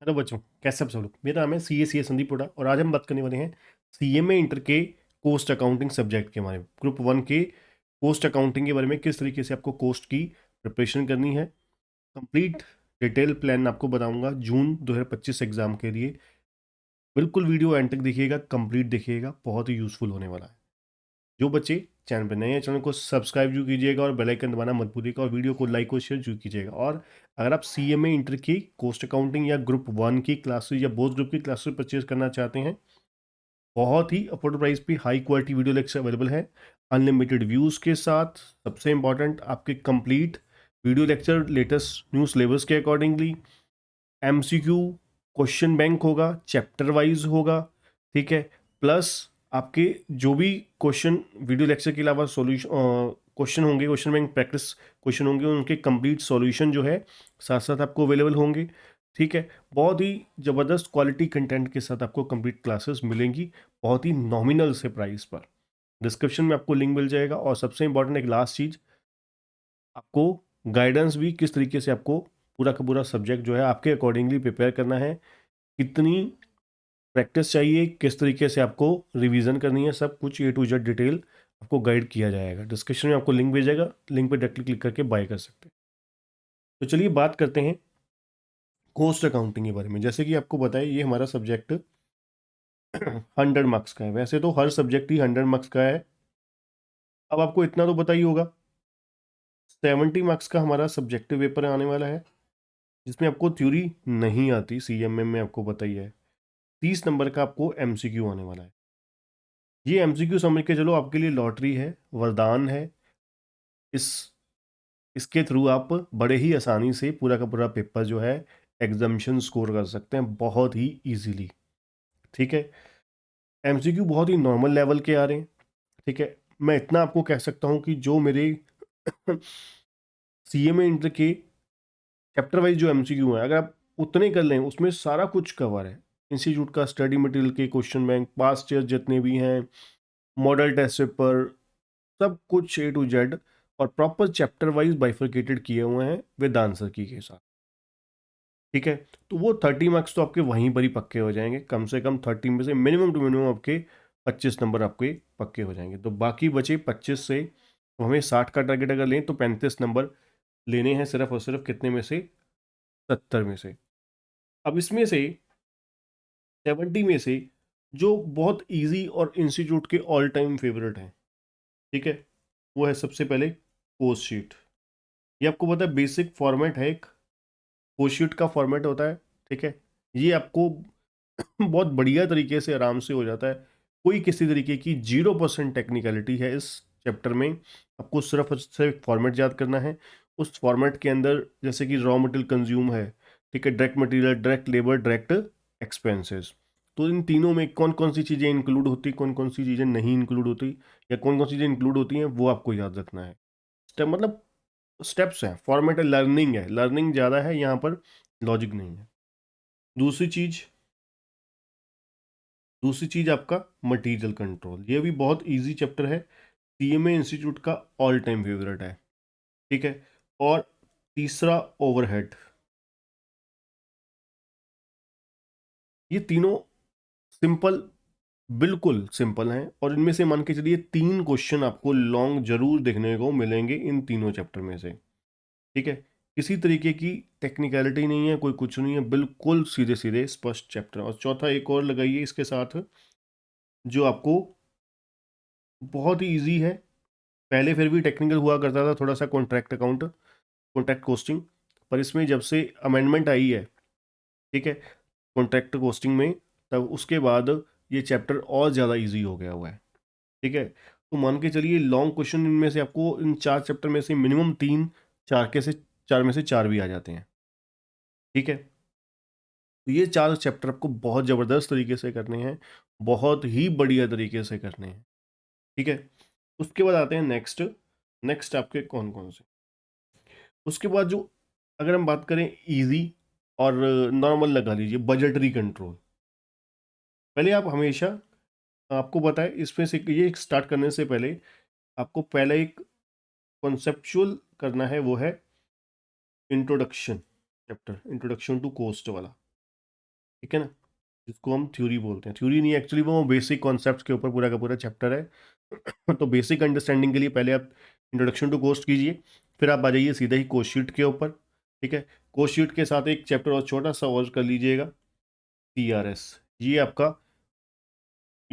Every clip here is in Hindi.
हेलो बच्चों, कैसे आप सब लोग। मेरा नाम है सी ए संदीप हुडा और आज हम बात करने वाले हैं CMA इंटर के कोस्ट अकाउंटिंग सब्जेक्ट के बारे में। ग्रुप 1 के कोस्ट अकाउंटिंग के बारे में किस तरीके से आपको कोस्ट की प्रिपरेशन करनी है, कंप्लीट डिटेल प्लान आपको बताऊंगा जून 2025 एग्जाम के लिए। बिल्कुल वीडियो एंड तक देखिएगा, कंप्लीट देखिएगा, बहुत ही यूजफुल होने वाला है। जो बच्चे चैनल पर नए हैं, चैनल को सब्सक्राइब जरूर कीजिएगा और बेल आइकन दबाना मत भूलिएगा और वीडियो को लाइक और शेयर जरूर कीजिएगा। और अगर आप CMA इंटर की कोस्ट अकाउंटिंग या ग्रुप 1 की क्लासेस या बोथ ग्रुप की क्लासेस परचेज करना चाहते हैं, बहुत ही अफोर्डेबल प्राइस पे high quality video lecture available है अनलिमिटेड व्यूज़ के साथ। सबसे इंपॉर्टेंट, आपके complete video lecture latest new syllabus के अकॉर्डिंगली, MCQ क्वेश्चन बैंक होगा, चैप्टर वाइज होगा, ठीक है। प्लस आपके जो भी क्वेश्चन वीडियो लेक्चर के अलावा सॉल्यूशन क्वेश्चन होंगे, क्वेश्चन बैंक प्रैक्टिस क्वेश्चन होंगे, उनके कंप्लीट सॉल्यूशन जो है साथ साथ आपको अवेलेबल होंगे, ठीक है। बहुत ही ज़बरदस्त क्वालिटी कंटेंट के साथ आपको कंप्लीट क्लासेस मिलेंगी, बहुत ही नॉमिनल से प्राइस पर। डिस्क्रिप्शन में आपको लिंक मिल जाएगा। और सबसे इंपॉर्टेंट एक लास्ट चीज़, आपको गाइडेंस भी किस तरीके से आपको पूरा का पूरा सब्जेक्ट जो है आपके अकॉर्डिंगली प्रिपेयर करना है, कितनी प्रैक्टिस चाहिए, किस तरीके से आपको रिवीजन करनी है, सब कुछ A to Z डिटेल आपको गाइड किया जाएगा। डिस्क्रिप्शन में आपको लिंक भेजेगा, लिंक पे डायरेक्टली क्लिक करके बाय कर सकते हैं। तो चलिए बात करते हैं कॉस्ट अकाउंटिंग के बारे में। जैसे कि आपको बताया, ये हमारा सब्जेक्ट 100 मार्क्स का है। वैसे तो हर सब्जेक्ट ही 100 मार्क्स का है। अब आपको इतना तो पता ही होगा, 70 मार्क्स का हमारा सब्जेक्टिव पेपर आने वाला है, जिसमें आपको थ्योरी नहीं आती। CMM में आपको पता ही है। 30 नंबर का आपको MCQ आने वाला है। ये MCQ समझ के चलो, आपके लिए लॉटरी है, वरदान है। इस इसके थ्रू आप बड़े ही आसानी से पूरा का पूरा पेपर जो है एग्जामिशन स्कोर कर सकते हैं, बहुत ही इजीली, ठीक है। MCQ बहुत ही नॉर्मल लेवल के आ रहे हैं, ठीक है। मैं इतना आपको कह सकता हूँ कि जो मेरे CMA इंटर के चैप्टर वाइज जो MCQ है, अगर आप उतने कर लें, उसमें सारा कुछ कवर है। इंस्टीट्यूट का स्टडी मटेरियल के क्वेश्चन बैंक, पास्ट ईयर जितने भी हैं, मॉडल टेस्ट पेपर, सब कुछ A to Z, और प्रॉपर चैप्टर वाइज बाइफरकेटेड किए हुए हैं विद आंसर की के साथ, ठीक है। तो वो 30 मार्क्स तो आपके वहीं पर ही पक्के हो जाएंगे। कम से कम 30 में से मिनिमम टू मिनिमम आपके 25 नंबर आपके पक्के हो जाएंगे। तो बाकी बचे 25 से, तो हमें 60 का टारगेट अगर लें तो 35 नंबर लेने हैं सिर्फ और सिर्फ कितने में से, 70 में से। अब इसमें से 70 में से जो बहुत इजी और इंस्टीट्यूट के ऑल टाइम फेवरेट हैं, ठीक है, वो है सबसे पहले कोर्स शीट। ये आपको पता है बेसिक फॉर्मेट है, एक कोर्स शीट का फॉर्मेट होता है, ठीक है। ये आपको बहुत बढ़िया तरीके से आराम से हो जाता है। कोई किसी तरीके की 0% टेक्निकलिटी है इस चैप्टर में। आपको सिर्फ और सिर्फ फॉर्मेट याद करना है। उस फॉर्मेट के अंदर जैसे कि रॉ मटेरियल कंज्यूम है, ठीक है, direct material, direct labour, direct expenses, तो इन तीनों में कौन कौन सी चीज़ें इंक्लूड होती, कौन कौन सी चीज़ें नहीं इंक्लूड होती, या कौन कौन सी चीज़ें इंक्लूड होती हैं, वो आपको याद रखना है। स्टेप मतलब स्टेप्स हैं, फॉर्मेट है, लर्निंग है, लर्निंग ज़्यादा है यहाँ पर, लॉजिक नहीं है। दूसरी चीज़, दूसरी चीज आपका मटेरियल कंट्रोल, ये भी बहुत इजी चैप्टर है, CMA इंस्टीट्यूट का ऑल टाइम फेवरेट है, ठीक है। और तीसरा ओवरहेड। ये तीनों सिंपल, बिल्कुल सिंपल हैं, और इनमें से मान के चलिए 3 क्वेश्चन आपको लॉन्ग जरूर देखने को मिलेंगे इन तीनों चैप्टर में से, ठीक है। किसी तरीके की टेक्निकलिटी नहीं है, कोई कुछ नहीं है, बिल्कुल सीधे सीधे स्पष्ट चैप्टर। और चौथा एक और लगाइए इसके साथ, जो आपको बहुत ही ईजी है। पहले फिर भी टेक्निकल हुआ करता था थोड़ा सा, कॉन्ट्रैक्ट अकाउंट, कॉन्ट्रैक्ट कोस्टिंग, पर इसमें जब से अमेंडमेंट आई है, ठीक है, कॉन्ट्रैक्ट कोस्टिंग में, तब उसके बाद ये चैप्टर और ज़्यादा इजी हो गया हुआ है, ठीक है। तो मान के चलिए लॉन्ग क्वेश्चन इनमें से आपको इन 4 चैप्टर में से मिनिमम 3, चार में से 4 भी आ जाते हैं, ठीक है। तो ये 4 चैप्टर आपको बहुत ज़बरदस्त तरीके से करने हैं, बहुत ही बढ़िया तरीके से करने हैं, ठीक है। उसके बाद आते हैं नेक्स्ट। नेक्स्ट आपके कौन कौन से, उसके बाद जो, अगर हम बात करें इजी और नॉर्मल, लगा लीजिए बजटरी कंट्रोल। पहले आप हमेशा, आपको पता है इसमें से ये स्टार्ट करने से पहले आपको पहले एक कॉन्सेप्चुअल करना है, वो है introduction chapter, introduction to cost वाला, ठीक है ना, जिसको हम थ्योरी बोलते हैं। थ्योरी नहीं, एक्चुअली वो बेसिक कॉन्सेप्ट्स के ऊपर पूरा का पूरा चैप्टर है। तो बेसिक अंडरस्टैंडिंग के लिए पहले आप इंट्रोडक्शन टू कोस्ट कीजिए, फिर आप आ जाइए सीधा ही कोस्ट शीट के ऊपर। ठीक है, कोस्ट शीट के साथ एक चैप्टर और छोटा सा और कर लीजिएगा, CRS। ये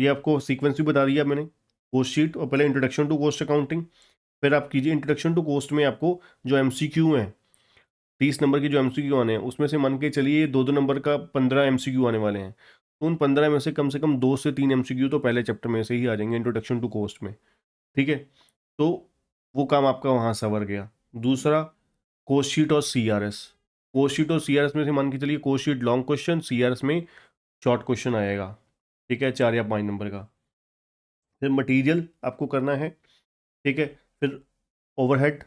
आपको सीक्वेंस भी बता दिया मैंने, कोस्ट शीट और पहले इंट्रोडक्शन टू कोस्ट अकाउंटिंग। फिर आप कीजिए इंट्रोडक्शन टू कोस्ट में आपको जो MCQ हैं, 30 नंबर के जो MCQ आने हैं, उसमें से मान के चलिए 2-2 नंबर का 15 MCQ आने वाले हैं। तो उन 15 में से कम 2 से 3 MCQ तो पहले चैप्टर में से ही आ जाएंगे इंट्रोडक्शन टू कोस्ट में। ठीक है, तो वो काम आपका वहाँ सवर गया। दूसरा, कोस्ट शीट और CRS। कोस्ट शीट और CRS में से मान के चलिए cost sheet long question, CRS में शॉर्ट क्वेश्चन आएगा। ठीक है, 4 या 5 नंबर का। फिर मटेरियल आपको करना है। ठीक है, फिर ओवरहेड।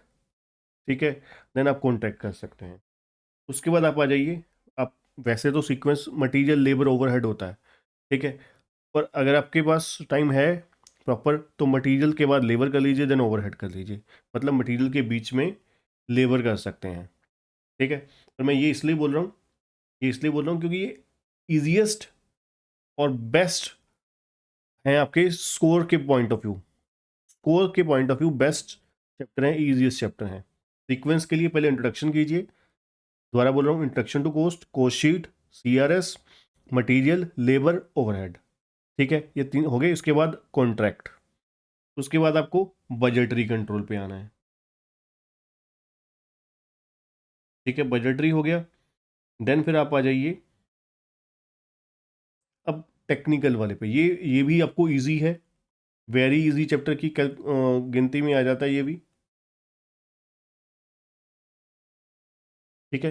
ठीक है, देन आप कॉन्ट्रैक्ट कर सकते हैं। उसके बाद आप आ जाइए, आप वैसे तो सीक्वेंस मटेरियल लेबर ओवरहेड होता है। ठीक है, पर अगर आपके पास टाइम है प्रॉपर तो मटेरियल के बाद लेबर कर लीजिए, देन ओवरहेड कर लीजिए। मतलब मटेरियल के बीच में लेबर कर सकते हैं। ठीक है, तो मैं ये इसलिए बोल रहा हूँ क्योंकि ये ईजिएस्ट और बेस्ट हैं आपके स्कोर के पॉइंट ऑफ व्यू। स्कोर के point of view best chapter हैं, ईजिएस्ट चैप्टर हैं। सीक्वेंस के लिए पहले इंट्रोडक्शन कीजिए, दोबारा बोल रहा हूँ, introduction to cost, cost sheet, CRS, material, labour, overhead. ठीक है, ये 3 हो गए। इसके बाद कॉन्ट्रैक्ट। उसके बाद आपको बजटरी कंट्रोल पे आना है। ठीक है, बजटरी हो गया। देन फिर आप आ जाइए अब टेक्निकल वाले पे। ये भी आपको इजी है, वेरी इजी चैप्टर की गिनती में आ जाता है ये भी। ठीक है,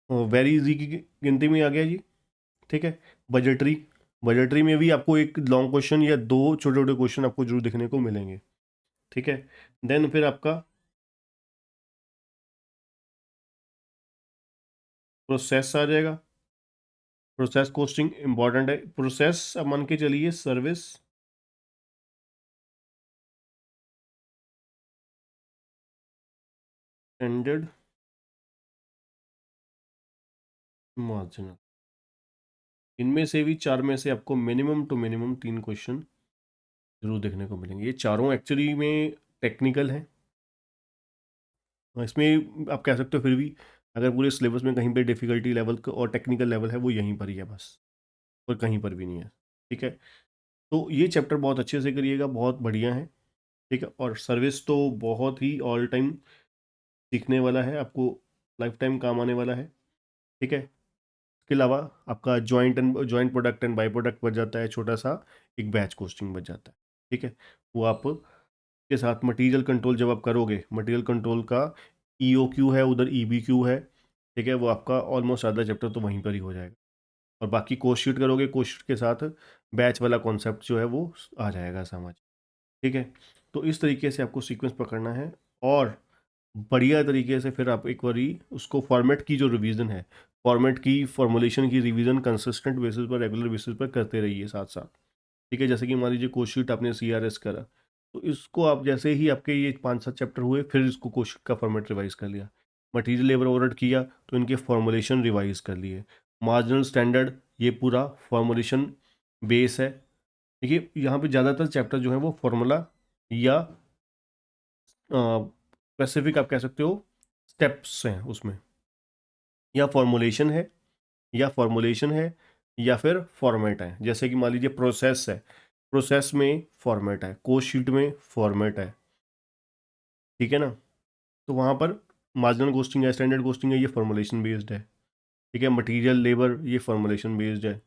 वेरी इजी की गिनती में आ गया जी। ठीक है, बजटरी। बजटरी में भी आपको एक लॉन्ग क्वेश्चन या 2 छोटे छोटे क्वेश्चन आपको जरूर देखने को मिलेंगे। ठीक है, देन फिर आपका प्रोसेस आ जाएगा। प्रोसेस कोस्टिंग इंपॉर्टेंट है। प्रोसेस अब मान के चलिए सर्विस, स्टैंडर्ड, मार्जिनल। इनमें से भी 4 में से आपको मिनिमम टू मिनिमम 3 क्वेश्चन जरूर देखने को मिलेंगे। ये चारों एक्चुअली में टेक्निकल हैं। इसमें आप कह सकते हो फिर भी अगर पूरे सिलेबस में कहीं पे डिफ़िकल्टी लेवल और टेक्निकल लेवल है वो यहीं पर ही है बस, और कहीं पर भी नहीं है। ठीक है, तो ये चैप्टर बहुत अच्छे से करिएगा, बहुत बढ़िया है। ठीक है, और सर्विस तो बहुत ही ऑल टाइम सीखने वाला है, आपको लाइफ टाइम काम आने वाला है। ठीक है, इसके अलावा आपका joint product and by product बच जाता है, छोटा सा एक बैच कोस्टिंग बच जाता है। ठीक है, वो आप के साथ मटेरियल कंट्रोल जब आप करोगे, मटेरियल कंट्रोल का EOQ है, उधर EBQ है। ठीक है, वो आपका ऑलमोस्ट आधा चैप्टर तो वहीं पर ही हो जाएगा। और बाकी कोस्ट शीट करोगे, कोस्ट शीट के साथ बैच वाला कॉन्सेप्ट जो है वो आ जाएगा समझ। ठीक है, तो इस तरीके से आपको सीक्वेंस पकड़ना है, और बढ़िया तरीके से फिर आप एक बारी उसको फॉर्मेट की जो रिवीजन है, फॉर्मेट की फॉर्मुलेशन की रिवीजन कंसिस्टेंट बेसिस पर, रेगुलर बेसिस पर करते रहिए साथ साथ। ठीक है, जैसे कि मान लीजिए कोस्ट शीट आपने CRS करा, तो इसको आप जैसे ही आपके ये 5-7 चैप्टर हुए फिर इसको कोस्ट शीट का फॉर्मेट रिवाइज कर लिया। मटीरियल लेबर ओवरहेड किया तो इनके फॉर्मुलेशन रिवाइज कर लिए। मार्जिनल स्टैंडर्ड, ये पूरा फॉर्मुलेशन बेस है। देखिए यहाँ पे ज़्यादातर चैप्टर जो है वो फॉर्मूला या स्पेसिफिक आप कह सकते हो स्टेप्स हैं उसमें, या फॉर्मुलेशन है या फिर फॉर्मेट है। जैसे कि मान लीजिए प्रोसेस है, प्रोसेस में फॉर्मेट है, कोस्ट शीट में फॉर्मेट है। ठीक है ना, तो वहाँ पर मार्जिनल कोस्टिंग है, स्टैंडर्ड कोस्टिंग है, ये फॉर्मुलेशन बेस्ड है। ठीक है, मटेरियल लेबर ये फॉर्मुलेशन बेस्ड है।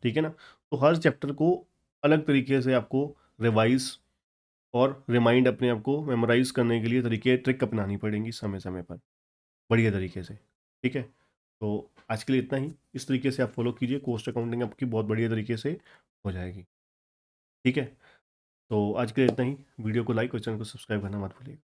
ठीक है ना, तो हर चैप्टर को अलग तरीके से आपको रिवाइज और रिमाइंड, अपने आप को मेमोराइज करने के लिए तरीके ट्रिक अपनानी पड़ेंगी समय समय पर, बढ़िया तरीके से। ठीक है, तो आज के लिए इतना ही। इस तरीके से आप फॉलो कीजिए, कोस्ट अकाउंटिंग आपकी बहुत बढ़िया तरीके से हो जाएगी। ठीक है, तो आज के लिए इतना ही। वीडियो को लाइक और चैनल को सब्सक्राइब करना मत भूलिएगा।